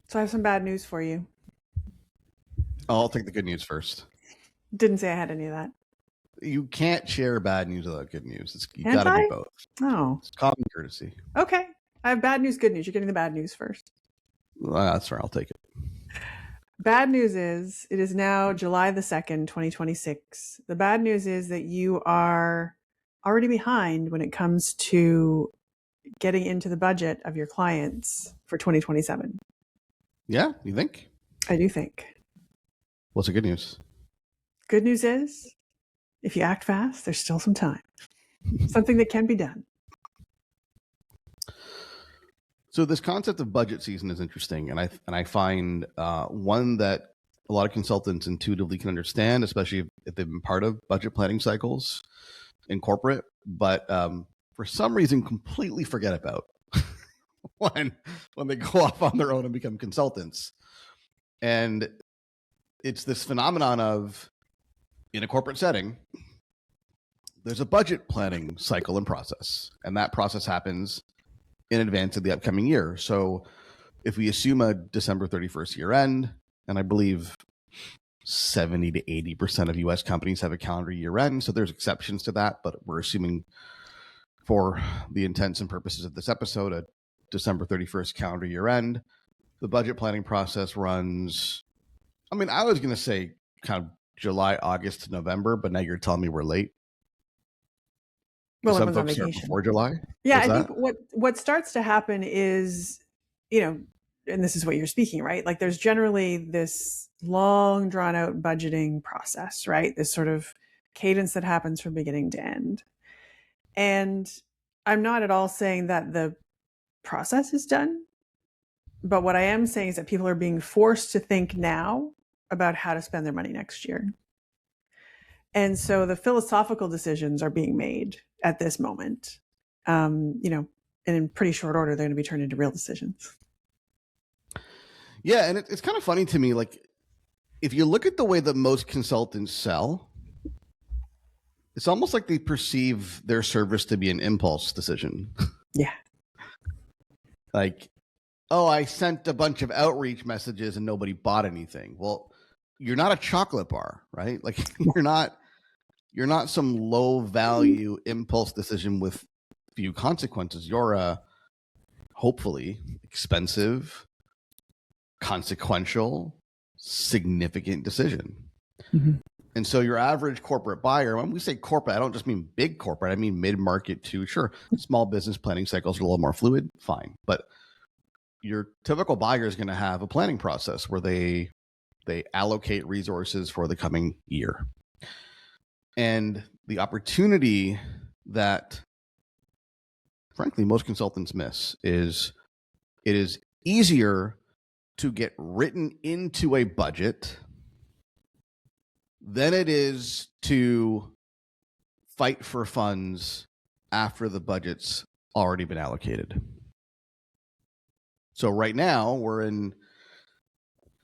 So I have some bad news for you. I'll take the good news first. Didn't say I had any of that. You can't share bad news without good news. You Can't got to I? do both. Oh, It's common courtesy. okay. I have bad news, good news. You're getting the bad news first. That's fair. I'll take it. Bad news is it is now July the 2nd, 2026. The bad news is that you are already behind when it comes to getting into the budget of your clients for 2027. Yeah, you think? I do think. What's the good news? Good news is if you act fast, there's still some time. Something that can be done. So this concept of budget season is interesting, and I find one that a lot of consultants intuitively can understand, especially if they've been part of budget planning cycles in corporate, but for some reason completely forget about when they go off on their own and become consultants. And it's this phenomenon of, in a corporate setting, there's a budget planning cycle and process, and that process happens in advance of the upcoming year. So if we assume a December 31st year end, and I believe 70 to 80% of US companies have a calendar year end, so there's exceptions to that, but we're assuming for the intents and purposes of this episode, a December 31st calendar year end. The budget planning process runs, I was going to say kind of July, August to November, but now you're telling me we're late. Well, some everyone's on folks start vacation. before July. Yeah, What's I that? think what starts to happen is, and this is what you're speaking, right? Like there's generally this long drawn out budgeting process, right? This sort of cadence that happens from beginning to end. And I'm not at all saying that the process is done, but what I am saying is that people are being forced to think now about how to spend their money next year. And so the philosophical decisions are being made at this moment, and in pretty short order, they're going to be turned into real decisions. Yeah, and it's kind of funny to me, like, if you look at the way that most consultants sell, it's almost like they perceive their service to be an impulse decision. Yeah. Like, oh, I sent a bunch of outreach messages and nobody bought anything. Well, you're not a chocolate bar, right? Like you're not some low value impulse decision with few consequences. You're a hopefully expensive, consequential, significant decision. Mm-hmm. And so your average corporate buyer, when we say corporate, I don't just mean big corporate, I mean mid-market too. Sure, small business planning cycles are a little more fluid, fine. But your typical buyer is going to have a planning process where they allocate resources for the coming year. And the opportunity that, frankly, most consultants miss is it is easier to get written into a budget than it is to fight for funds after the budget's already been allocated. So right now we're in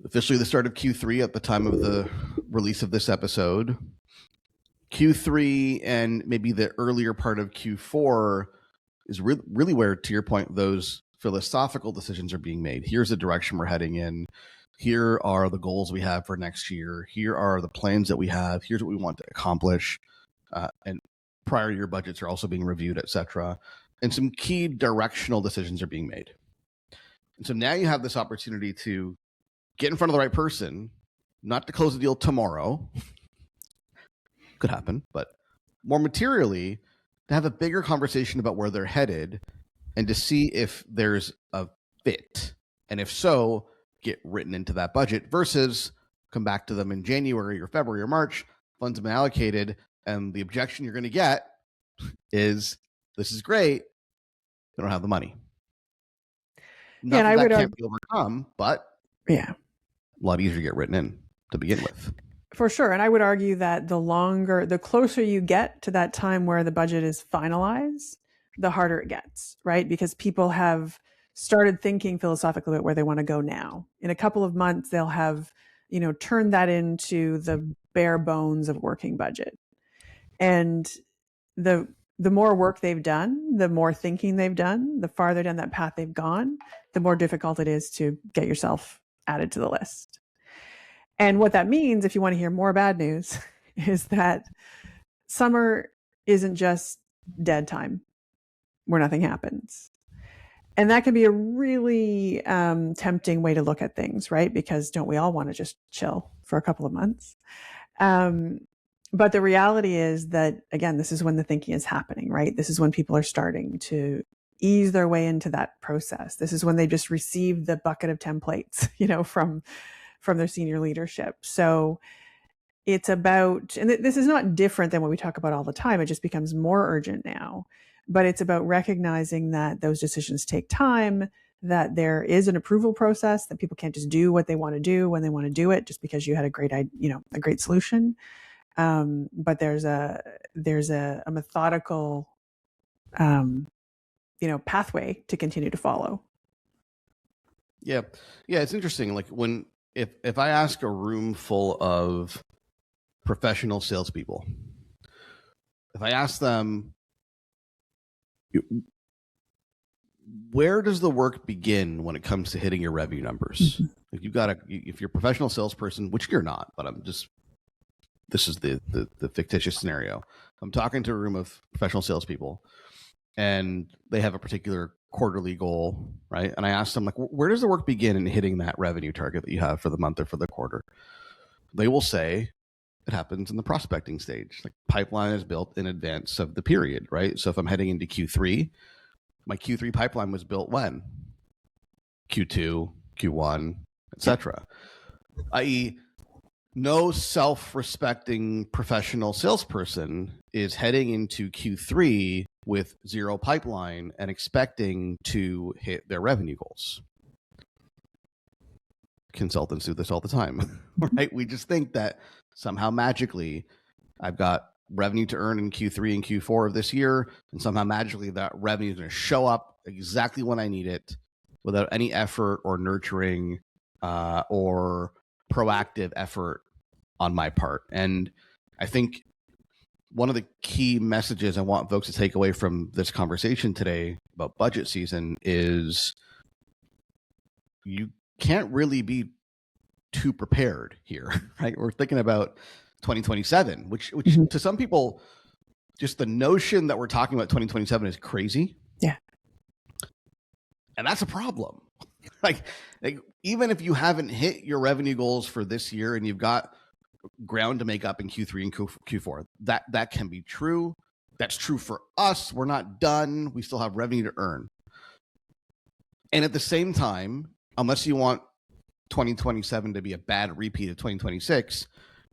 officially the start of Q3 at the time of the release of this episode. Q3 and maybe the earlier part of Q4 is really where, to your point, those philosophical decisions are being made. Here's the direction we're heading in. Here are the goals we have for next year. Here are the plans that we have. Here's what we want to accomplish. And prior year budgets are also being reviewed, et cetera. And some key directional decisions are being made. And so now you have this opportunity to get in front of the right person, not to close the deal tomorrow. Could happen, but more materially, to have a bigger conversation about where they're headed and to see if there's a fit. And if so, get written into that budget versus come back to them in January or February or March, funds have been allocated, and the objection you're going to get is, this is great, they don't have the money. Not and that can't be overcome, but yeah, a lot easier to get written in to begin with. For sure. And I would argue that the closer you get to that time where the budget is finalized, the harder it gets, right? Because people have started thinking philosophically about where they want to go now. In a couple of months, they'll have, turned that into the bare bones of working budget. And the the more work they've done, the more thinking they've done, the farther down that path they've gone, the more difficult it is to get yourself added to the list. And what that means, if you want to hear more bad news, is that summer isn't just dead time where nothing happens. And that can be a really tempting way to look at things, right? Because don't we all want to just chill for a couple of months? But the reality is that, again, this is when the thinking is happening, right? This is when people are starting to ease their way into that process. This is when they just received the bucket of templates, from their senior leadership. So it's about, and this is not different than what we talk about all the time. It just becomes more urgent now. But it's about recognizing that those decisions take time, that there is an approval process, that people can't just do what they want to do when they want to do it just because you had a great solution. But there's a methodical, pathway to continue to follow. Yeah. It's interesting. Like if I ask a room full of professional salespeople, if I ask them, where does the work begin when it comes to hitting your revenue numbers? Mm-hmm. If you're a professional salesperson, which you're not, but this is the fictitious scenario. I'm talking to a room of professional salespeople and they have a particular quarterly goal, right? And I ask them, like, where does the work begin in hitting that revenue target that you have for the month or for the quarter? They will say it happens in the prospecting stage. Like, pipeline is built in advance of the period, right? So if I'm heading into Q3, my Q3 pipeline was built when? Q2, Q1, etc. I.e., no self-respecting professional salesperson is heading into Q3 with zero pipeline and expecting to hit their revenue goals. Consultants do this all the time, right? We just think that somehow magically I've got revenue to earn in Q3 and Q4 of this year, and somehow magically that revenue is going to show up exactly when I need it without any effort or nurturing or proactive effort on my part. And I think one of the key messages I want folks to take away from this conversation today about budget season is you can't really be too prepared here, right? We're thinking about 2027, which mm-hmm. to some people, just the notion that we're talking about 2027 is crazy. Yeah. And that's a problem. Like even if you haven't hit your revenue goals for this year and you've got ground to make up in Q3 and Q4, that can be true. That's true for us. We're not done. We still have revenue to earn. And at the same time, unless you want 2027 to be a bad repeat of 2026,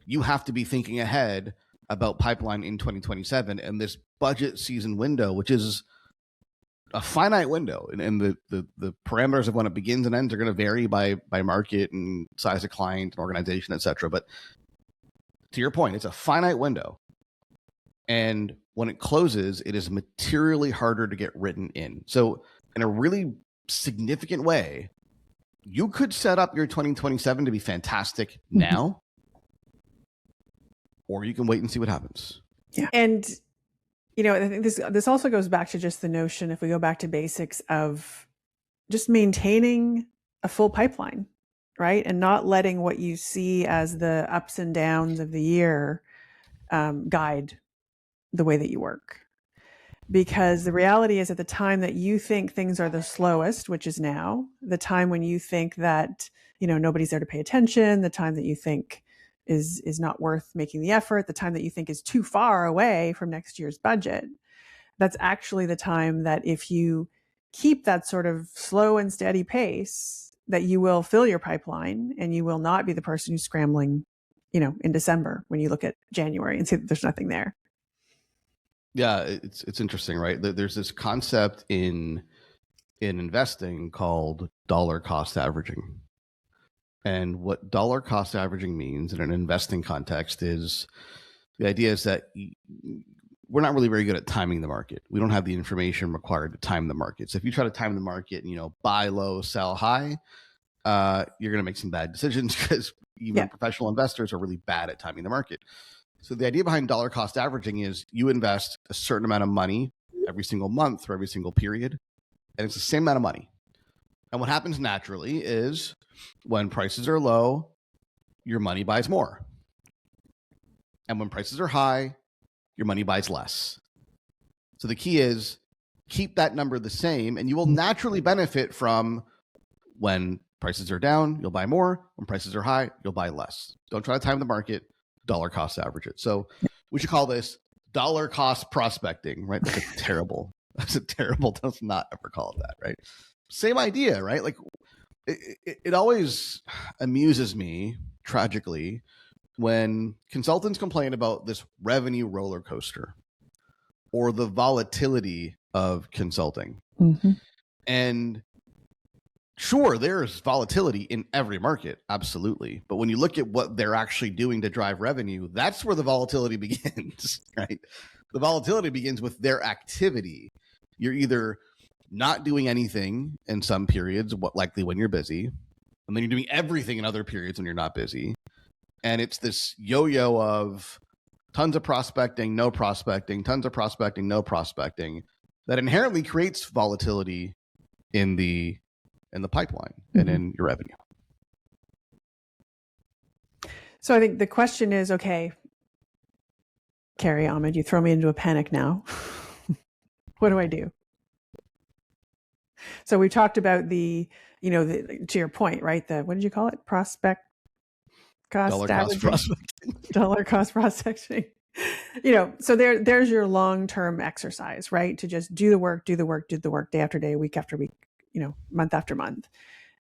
you have to be thinking ahead about pipeline in 2027 and this budget season window, which is a finite window. And the parameters of when it begins and ends are going to vary by market and size of client and organization, et cetera. But to your point, it's a finite window. And when it closes, it is materially harder to get written in. So in a really significant way, you could set up your 2027 to be fantastic now, or you can wait and see what happens. Yeah. And, I think this also goes back to just the notion, if we go back to basics, of just maintaining a full pipeline, right? And not letting what you see as the ups and downs of the year guide the way that you work. Because the reality is, at the time that you think things are the slowest, which is now, the time when you think that, nobody's there to pay attention, the time that you think is not worth making the effort, the time that you think is too far away from next year's budget, that's actually the time that, if you keep that sort of slow and steady pace, that you will fill your pipeline and you will not be the person who's scrambling, in December when you look at January and see that there's nothing there. Yeah, it's interesting, right? There's this concept in investing called dollar cost averaging. And what dollar cost averaging means in an investing context is the idea is that we're not really very good at timing the market. We don't have the information required to time the market. So if you try to time the market and, buy low, sell high, you're going to make some bad decisions because even professional investors are really bad at timing the market. So the idea behind dollar cost averaging is you invest a certain amount of money every single month or every single period, and it's the same amount of money. And what happens naturally is when prices are low, your money buys more. And when prices are high, your money buys less. So the key is keep that number the same, and you will naturally benefit from when prices are down, you'll buy more. When prices are high, you'll buy less. Don't try to time the market, dollar cost average it. So we should call this dollar cost prospecting, right? That's a terrible, let's not ever call it that, right? Same idea, right? Like it always amuses me, tragically, when consultants complain about this revenue roller coaster or the volatility of consulting. Mm-hmm. And sure, there's volatility in every market, absolutely. But when you look at what they're actually doing to drive revenue, that's where the volatility begins, right? The volatility begins with their activity. You're either not doing anything in some periods, likely when you're busy, and then you're doing everything in other periods when you're not busy. And it's this yo-yo of tons of prospecting, no prospecting, tons of prospecting, no prospecting, that inherently creates volatility in the pipeline and in your revenue. So I think the question is, okay, Carrie, Ahmed, you throw me into a panic now. What do I do? So we talked about to your point, right? What did you call it? Prospect cost dollar cost prospecting. Dollar cost prospecting. So there's your long-term exercise, right? To just do the work day after day, week after week, month after month,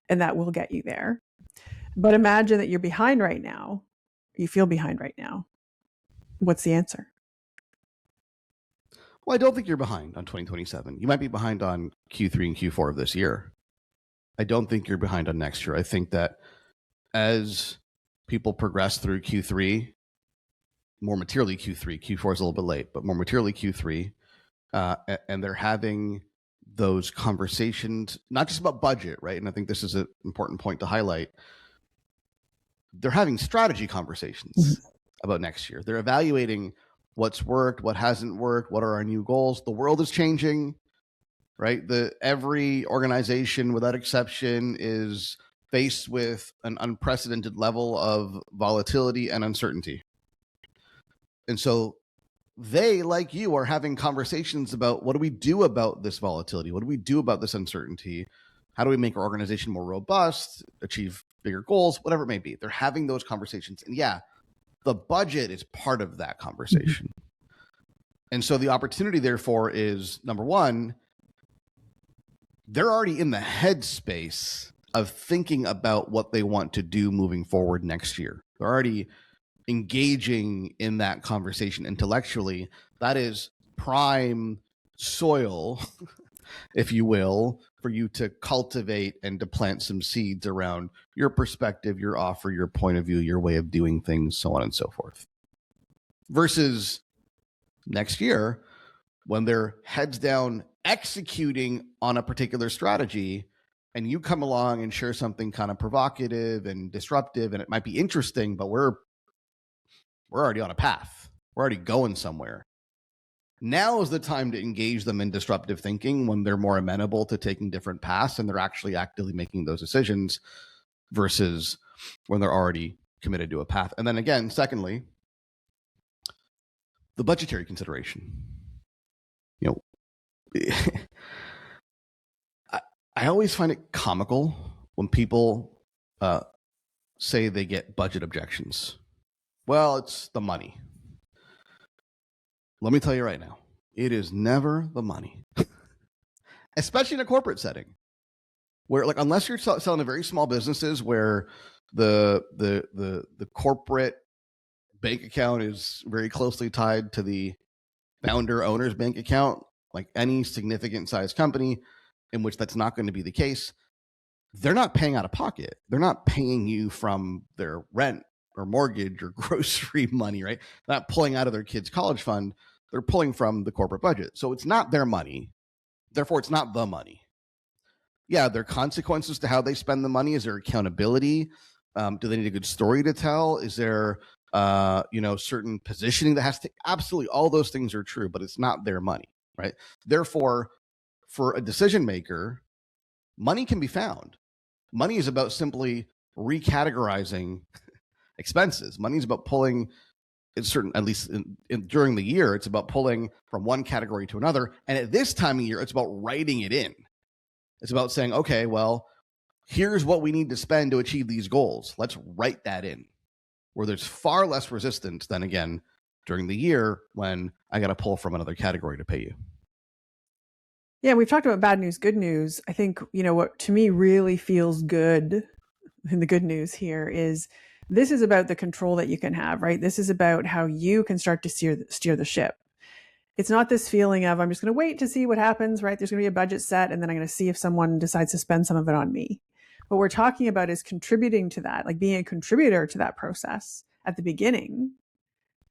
and that will get you there. But imagine that you're behind right now. You feel behind right now. What's the answer? Well, I don't think you're behind on 2027. You might be behind on Q3 and Q4 of this year. I don't think you're behind on next year. I think that as people progress through Q3, more materially Q3 is a little bit late, but more materially Q3, and they're having those conversations, not just about budget, right? And I think this is an important point to highlight. They're having strategy conversations about next year. They're evaluating what's worked, what hasn't worked, what are our new goals. The world is changing, right? Every organization, without exception, is faced with an unprecedented level of volatility and uncertainty. And so they, like you, are having conversations about what do we do about this volatility? What do we do about this uncertainty? How do we make our organization more robust, achieve bigger goals, whatever it may be? They're having those conversations. And yeah, the budget is part of that conversation. And so the opportunity, therefore, is, number one, they're already in the headspace of thinking about what they want to do moving forward next year. They're already engaging in that conversation intellectually. That is prime soil, if you will, for you to cultivate and to plant some seeds around your perspective, your offer, your point of view, your way of doing things, so on and so forth. Versus next year, when they're heads down executing on a particular strategy, and you come along and share something kind of provocative and disruptive, and it might be interesting, but we're already on a path. We're already going somewhere. Now is the time to engage them in disruptive thinking when they're more amenable to taking different paths and they're actually actively making those decisions versus when they're already committed to a path. And then again, secondly, the budgetary consideration. I always find it comical when people say they get budget objections. Well, it's the money. Let me tell you right now, it is never the money, especially in a corporate setting where, like, unless you're selling to very small businesses where the corporate bank account is very closely tied to the founder owner's bank account, like any significant size company in which that's not going to be the case, they're not paying out of pocket. They're not paying you from their rent or mortgage or grocery money, right? They're not pulling out of their kids' college fund. They're pulling from the corporate budget. So it's not their money. Therefore, it's not the money. Yeah, there are consequences to how they spend the money. Is there accountability? Do they need a good story to tell? Is there certain positioning that has to, absolutely all those things are true, but it's not their money, right? Therefore, for a decision maker, money can be found. Money is about simply recategorizing expenses. Money is about pulling, at least during the year, it's about pulling from one category to another. And at this time of year, it's about writing it in. It's about saying, okay, well, here's what we need to spend to achieve these goals. Let's write that in, where there's far less resistance than, again, during the year when I got to pull from another category to pay you. Yeah, we've talked about bad news, good news. I think, what to me really feels good in the good news here is this is about the control that you can have, right? This is about how you can start to steer the ship. It's not this feeling of, I'm just going to wait to see what happens, right? There's going to be a budget set, and then I'm going to see if someone decides to spend some of it on me. What we're talking about is contributing to that, like being a contributor to that process at the beginning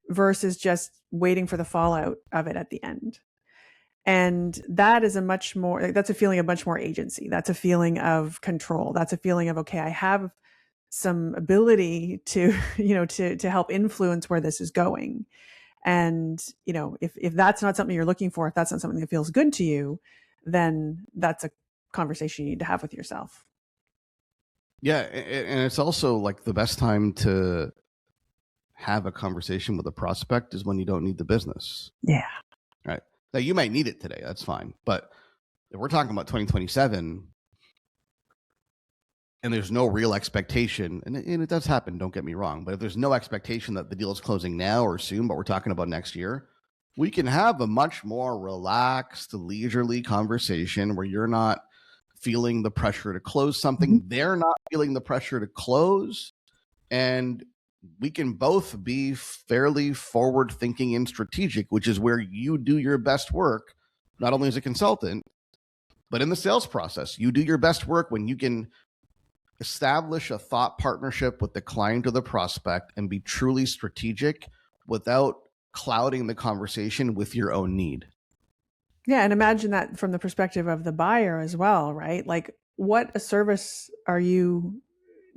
versus just waiting for the fallout of it at the end. And that is that's a feeling of much more agency. That's a feeling of control. That's a feeling of, okay, I have some ability to, to help influence where this is going. And, if that's not something you're looking for, if that's not something that feels good to you, then that's a conversation you need to have with yourself. Yeah. And it's also like the best time to have a conversation with a prospect is when you don't need the business. Yeah. Right. Now, you might need it today. That's fine. But if we're talking about 2027 and there's no real expectation, and it does happen, don't get me wrong, but if there's no expectation that the deal is closing now or soon, but we're talking about next year, we can have a much more relaxed, leisurely conversation where you're not feeling the pressure to close something. They're not feeling the pressure to close. And we can both be fairly forward thinking and strategic, which is where you do your best work, not only as a consultant, but in the sales process. You do your best work when you can establish a thought partnership with the client or the prospect and be truly strategic without clouding the conversation with your own need. Yeah. And imagine that from the perspective of the buyer as well, right? Like, what a service are you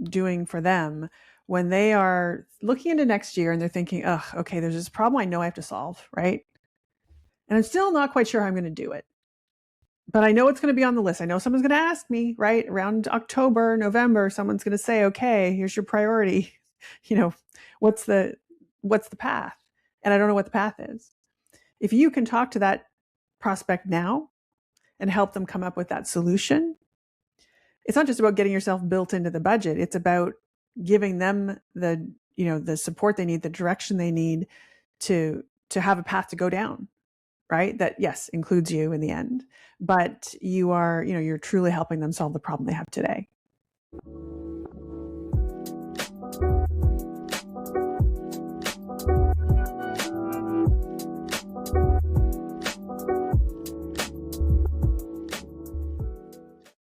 doing for them when they are looking into next year and they're thinking, oh, okay, there's this problem I know I have to solve, right? And I'm still not quite sure how I'm going to do it. But I know it's going to be on the list. I know someone's going to ask me, right? Around October, November, someone's going to say, okay, here's your priority. What's the path? And I don't know what the path is. If you can talk to that prospect now and help them come up with that solution, it's not just about getting yourself built into the budget. It's about giving them the support they need, the direction they need to have a path to go down, right? That, yes, includes you in the end, but you're truly helping them solve the problem they have today.